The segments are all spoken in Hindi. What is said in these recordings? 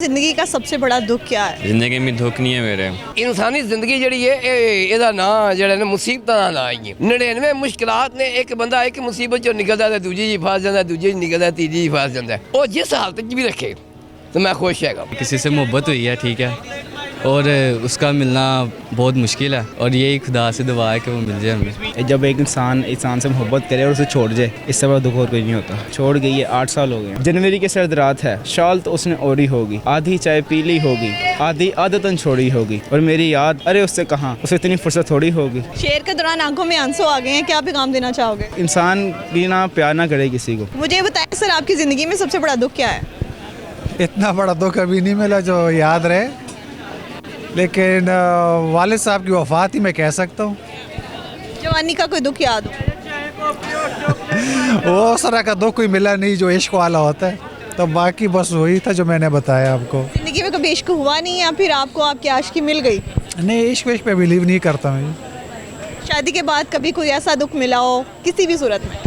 जिंदगी का सबसे बड़ा दुख क्या है? जिंदगी में दुख नहीं है मेरे। इंसानी जिंदगी जी है ਇਹਦਾ ਨਾਂ ਜਿਹੜਾ ਨੇ ਮੁਸੀਬਤਾਂ ਦਾ ਨਾਂ ਹੀ 99 ਮੁਸ਼ਕਲਾਤ ਨੇ ਇੱਕ ਬੰਦਾ ਇੱਕ ਮੁਸੀਬਤ ਚੋਂ ਨਿਕਲਦਾ ਤੇ ਦੂਜੀ ਜੀ ਫਸ ਜਾਂਦਾ ਦੂਜੀ ਜੀ ਨਿਕਲਦਾ ਤੀਜੀ ਜੀ ਫਸ ਜਾਂਦਾ ਉਹ जिस हालत ਚ भी रखे तो मैं खुश है। किसी से मोहब्बत हुई है ठीक है और उसका मिलना बहुत मुश्किल है और यही खुदा से दुआ है कि वो मिल जाए हमें। जब एक इंसान से मोहब्बत करे और उसे छोड़ जाए इससे बड़ा दुख और कोई नहीं होता। छोड़ गई है 8 साल हो गए। जनवरी की सर्द रात है, शाल तो उसने ओढ़ी होगी, आधी चाय पीली होगी, आधी आदतन छोड़ी होगी और मेरी याद अरे उससे कहाँ, उसे इतनी फुर्सत थोड़ी होगी। शेर के दौरान आंखों में आंसू आ गए हैं, क्या पैगाम देना चाहोगे? इंसान की ना प्यार ना करे किसी को। मुझे बताएं सर, आपकी ज़िंदगी में सबसे बड़ा दुख क्या है? इतना बड़ा दुख अभी नहीं मिला जो याद रहे, लेकिन वालिद साहब की वफ़ात ही मैं कह सकता हूँ। जवानी का कोई दुख याद हो? वो उस तरह का दुख कोई मिला नहीं जो इश्क वाला होता है, तो बाकी बस वही था जो मैंने बताया आपको। ज़िंदगी में कभी इश्क हुआ नहीं या फिर आपको आपकी आशिकी मिल गई? नहीं, इश्क पे बिलीव नहीं करता मैं। शादी के बाद कभी कोई ऐसा दुख मिला हो किसी भी सूरत में?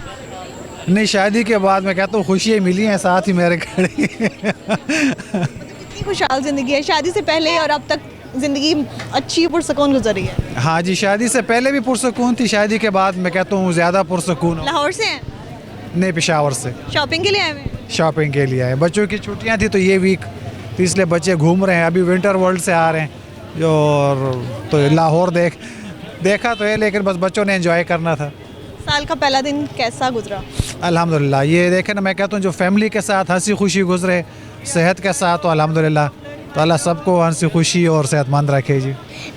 नहीं, शादी के बाद मैं कहता हूँ खुशियाँ मिली हैं साथ ही मेरे खड़ी। कितनी खुशहाल ज़िंदगी है, शादी से पहले और अब तक ज़िंदगी अच्छी पुरसकून गुजरी है। हाँ जी, शादी से पहले भी पुरसकून थी, शादी के बाद मैं कहता हूँ ज़्यादा पुरसकून हूँ। लाहौर से हैं? नहीं, पेशावर से शॉपिंग के लिए आए हुए? शॉपिंग के लिए आए। बच्चों की छुट्टियाँ थी तो ये वीक तो इसलिए बच्चे घूम रहे हैं। अभी विंटर वर्ल्ड से आ रहे हैं जो, तो लाहौर देखा तो है, लेकिन बस बच्चों ने एंजॉय करना था। साल का पहला दिन कैसा गुजरा? अल्हम्दुलिल्लाह, ये देखें ना, मैं कहता हूँ जो फैमिली के साथ हंसी खुशी गुजरे, सेहत के साथ, तो अल्हम्दुलिल्लाह तो अल्लाह सबको हंसी खुशी और सेहतमंद रखे जी।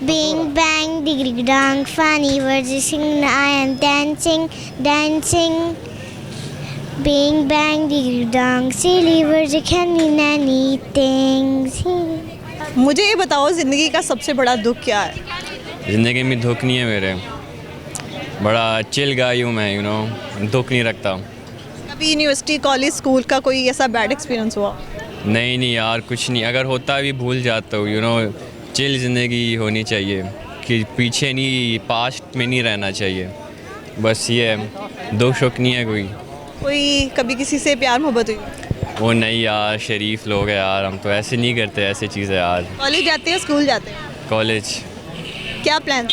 Bing bang diggy dong funny words you sing I am dancing dancing Bing bang diggy dong silly words you can mean anything। मुझे ये बताओ, ज़िंदगी का सबसे बड़ा दुख क्या है? ज़िंदगी में दुख नहीं है मेरे। बड़ा चिल गाय हूँ मैं, दुख नहीं रखता। कभी यूनिवर्सिटी कॉलेज स्कूल का कोई ऐसा बैड एक्सपीरियंस हुआ? नहीं यार, कुछ नहीं। अगर होता भी भूल जाता हूँ। चिल ज़िंदगी होनी चाहिए कि पीछे नहीं, पास्ट में नहीं रहना चाहिए। बस ये है, दुख शौक नहीं है कोई। कभी किसी से प्यार मोहब्बत हुई? वो नहीं यार, शरीफ लोग हैं यार, हम तो ऐसे नहीं करते ऐसी चीज़ें यार। कॉलेज जाते हैं, स्कूल जाते हैं? कॉलेज। क्या प्लान?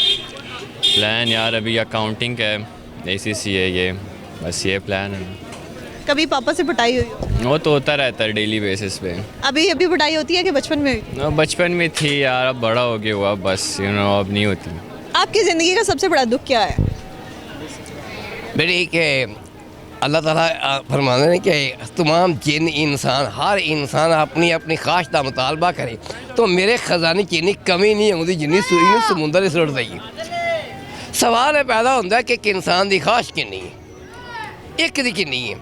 यार अभी अकाउंटिंग का है, ACCA ये, बस ये प्लान है। कभी पापा से पिटाई हुई हो? वो तो होता रहता है डेली बेसिस पे। अभी पिटाई होती है कि बचपन में हुई? बचपन में थी यार, अब बड़ा हो गया हुआ, बस अब नहीं होती। आपकी ज़िंदगी का सबसे बड़ा दुख क्या है? मेरी के अल्लाह ताला फरमाते हैं कि तमाम जिन इंसान, हर इंसान अपनी अपनी ख्वाहिश का मुतालबा करे तो मेरे खजाने की इन्नी कमी नहीं होती जिन्नी सूई में समुंदर सुट दी। सवाल है पैदा होता है कि एक इंसान की ख्वाहिश किन्नी है, एक दी किन्नी है।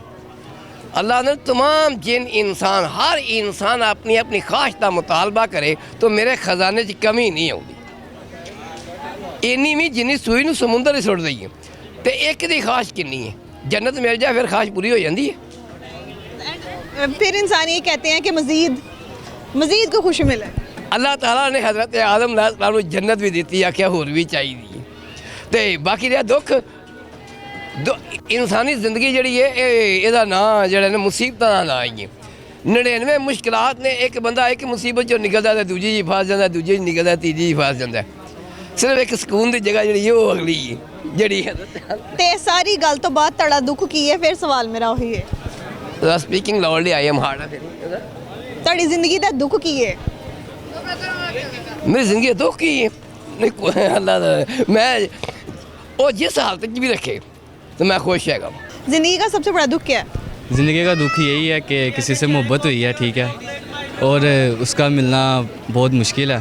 अल्लाह ने तमाम जिन इंसान, हर इंसान अपनी अपनी ख्वाहिश का मुतालबा करे तो मेरे खजाने की कमी नहीं आती इन्नी भी जिन्नी सूई में समुंदर सुट दी है। तो एक दी ख्वाहिश किन्नी है, जन्नत मिल जाए फिर ख्वाहिश पूरी हो जाती है। फिर इंसान ये कहते हैं कि मज़ीद को खुशी मिले। अल्लाह ताला ने हज़रत आदम अलैहिस्सलाम को जन्नत भी दी, आख्या होर भी चाहिए। तो बाकी रहा दुख, इंसानी जिंदगी जी है ਇਹਦਾ ਨਾਂ ਜਿਹੜਾ ਨੇ ਮੁਸੀਬਤਾਂ ਦਾ ਨਾਂ ਹੀ 99 ਮੁਸ਼ਕਲਾਤ ਨੇ ਇੱਕ ਬੰਦਾ ਇੱਕ ਮੁਸੀਬਤ ਚੋਂ ਨਿਕਲਦਾ ਤੇ ਦੂਜੀ ਜੀ ਫਸ ਜਾਂਦਾ, ਦੂਜੀ ਜੀ ਨਿਕਲਦਾ, ਤੀਜੀ ਜੀ ਫਸ ਜਾਂਦਾ। ਸਿਰਫ ਇੱਕ ਸਕੂਨ ਦੀ ਜਗ੍ਹਾ ਜਿਹੜੀ ਉਹ ਅਗਲੀ ਹੈ ਜਿਹੜੀ ਹੈ। ਤੇ ਸਾਰੀ ਗੱਲ ਤੋਂ ਬਾਅਦ ਤੁਹਾਡਾ ਦੁੱਖ ਕੀ ਹੈ? ਫਿਰ ਸਵਾਲ ਮੇਰਾ ਉਹੀ ਹੈ। Speaking loudly I am hard. ਤੁਹਾਡੀ ਜ਼ਿੰਦਗੀ ਦਾ ਦੁੱਖ ਕੀ ਹੈ? मेरी जिंदगी दुख की नहीं अल्लाह मैं वो जिस हालत में भी रखे तो मैं खुश है। ज़िंदगी का सबसे बड़ा दुख क्या है? ज़िंदगी का दुख यही है कि किसी से मोहब्बत हुई है ठीक है और उसका मिलना बहुत मुश्किल है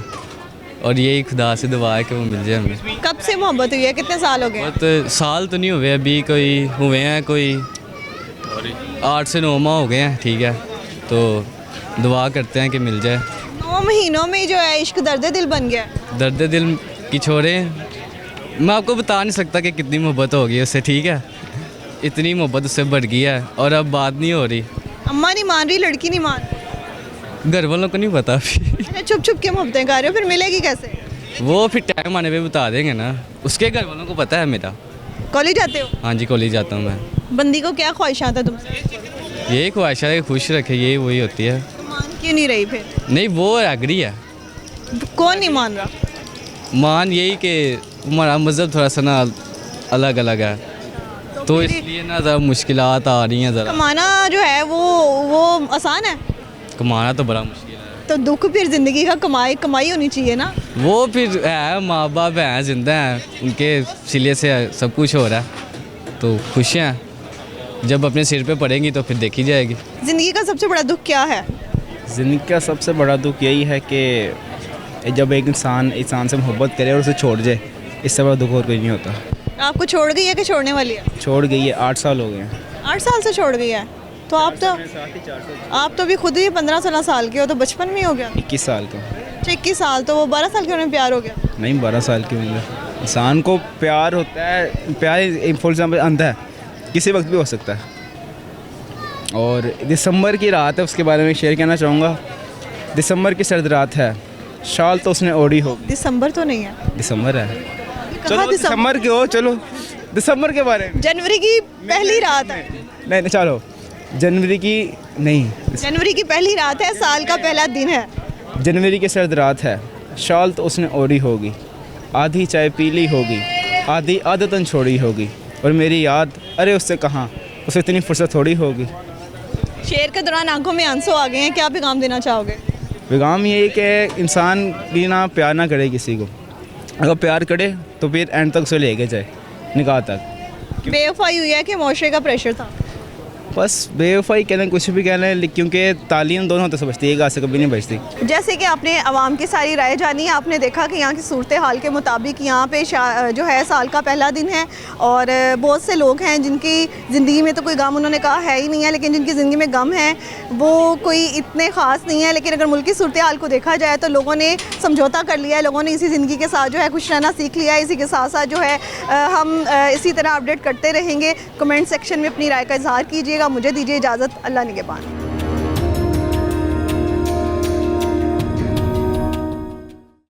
और यही खुदा से दुआ है कि वो मिल जाए हमें। कब से मोहब्बत हुई है? कितने साल हो गए? बहुत साल तो नहीं हुए अभी, कोई हुए हैं कोई 8 से 9 माह हो गए हैं ठीक है। तो दुआ करते हैं कि मिल जाए। 9 महीनों में जो है इश्क दर्द दिल बन गया। दर्द दिल की छोड़े, मैं आपको बता नहीं सकता कि कितनी मोहब्बत हो गई उससे ठीक है। इतनी मोहब्बत उससे बढ़ गई है और अब बात नहीं हो रही। अम्मा नहीं मान रही, लड़की नहीं मान रही? घर वालों को नहीं पता अभी। अच्छा, छुप छुप के मोहब्बतें कर रहे हो, फिर मिलेगी कैसे? वो फिर टाइम आने पे बता देंगे ना, उसके घर वालों को पता है मेरा। कॉलेज जाते हो? हाँ जी, कॉलेज जाता हूँ मैं। बंदी को क्या ख्वाहिशात है तुमसे? यही ख्वाहिश है कि खुश रखे, यही वही होती है। मान के क्यों नहीं रही फिर? नहीं वो एग्री है। कौन नहीं मान रहा? मान यही कि हमारा मज़हब थोड़ा सा ना अलग अलग है, तो इसलिए ना ज़रा मुश्किलात आ रही हैं। ज़रा कमाना जो है वो आसान है, कमाना तो बड़ा मुश्किल है। तो दुख फिर ज़िंदगी का कमाई होनी चाहिए ना। वो फिर है, माँ बाप हैं, जिंदा हैं, उनके सिले से सब कुछ हो रहा है, तो खुश हैं। जब अपने सिर पे पड़ेंगी तो फिर देखी जाएगी। ज़िंदगी का सबसे बड़ा दुख क्या है? ज़िंदगी का सबसे बड़ा दुख यही है कि जब एक इंसान से मोहब्बत करे और उसे छोड़ जाए, इससे बड़ा दुख और कोई नहीं होता। आपको छोड़ गई है कि छोड़ने वाली है? छोड़ गई है, 8 साल हो गए हैं। 8 साल से छोड़ गई है, तो आप तो अभी खुद ही 15-16 साल के हो, तो बचपन में ही हो गया। 21 साल का। 21 साल, तो वो 12 साल के होने में प्यार हो गया? नहीं, 12 साल की उम्र। इंसान को प्यार होता है, प्यार फॉर एग्जाम्पल अंधा है, किसी वक्त भी हो सकता है। और दिसंबर की रात है, उसके बारे में शेयर करना चाहूँगा। दिसंबर की सर्द रात है, शाल तो उसने ओढ़ी होगी। दिसंबर तो नहीं है, दिसंबर है। कहाँ चलो दिसंबर के हो, चलो दिसंबर के बारे में। जनवरी की पहली रात है। नहीं, चलो जनवरी की नहीं, जनवरी की पहली रात है, साल का पहला दिन है। जनवरी की सर्द रात है, शाल तो उसने ओढ़ी होगी, आधी चाय पी ली होगी, आधी आदतन छोड़ी होगी, और मेरी याद, अरे उससे कहाँ, उसे इतनी फुर्सत थोड़ी होगी। शेर के दौरान आंखों में आंसू आ गए हैं, क्या पैगाम देना चाहोगे? पैगाम ये है कि इंसान की ना प्यार ना करे किसी को, अगर प्यार करे तो फिर एंड तक उसे लेके जाए, निकाह तक। बेवफाई हुई है कि मुआशरे का प्रेशर था? बस बेवफाई कहना, कुछ भी कहना है, क्योंकि तालीम दोनों हाथों से बचती है, एक हाथ से कभी नहीं बचती। जैसे कि आपने आवाम की सारी राय जानी, आपने देखा कि यहाँ की सूरत हाल के मुताबिक यहाँ पे जो है साल का पहला दिन है, और बहुत से लोग हैं जिनकी ज़िंदगी में तो कोई गम उन्होंने कहा है ही नहीं है, लेकिन जिनकी ज़िंदगी में गम है वो कोई इतने ख़ास नहीं है। लेकिन अगर मुल्क की सूरत हाल को देखा जाए तो लोगों ने समझौता कर लिया है, लोगों ने इसी ज़िंदगी के साथ जो है खुश रहना सीख लिया है। इसी के साथ साथ जो है हम इसी तरह अपडेट करते रहेंगे। कमेंट सेक्शन में अपनी राय का इजहार कीजिएगा। मुझे दीजिए इजाज़त, अल्लाह निगहबान।